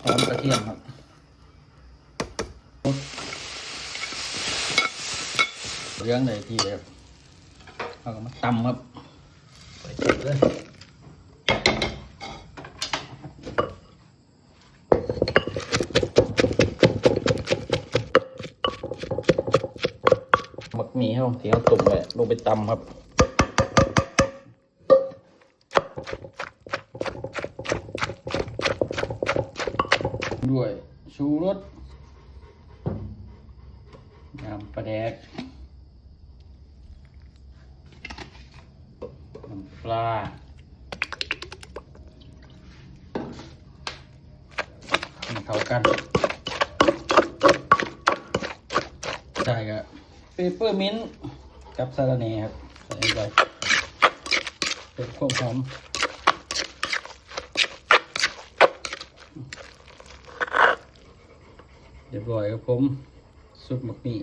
หอมกระเทียมครับเลี้ยงในที่ครับเอามาตำครับไปเก็บเลยหมักหมี่ครับที่เราตุ่มไปลงไปตำครับด้วยชูรสน้ำปลาแดกน้ำปลาเข้ากันใช่ครับเปปเปอร์มินต์กับสาระแหน่ครับใส่ไปเพิ่มความหอมเรียบร้อยครับผมซุปหมักหมี่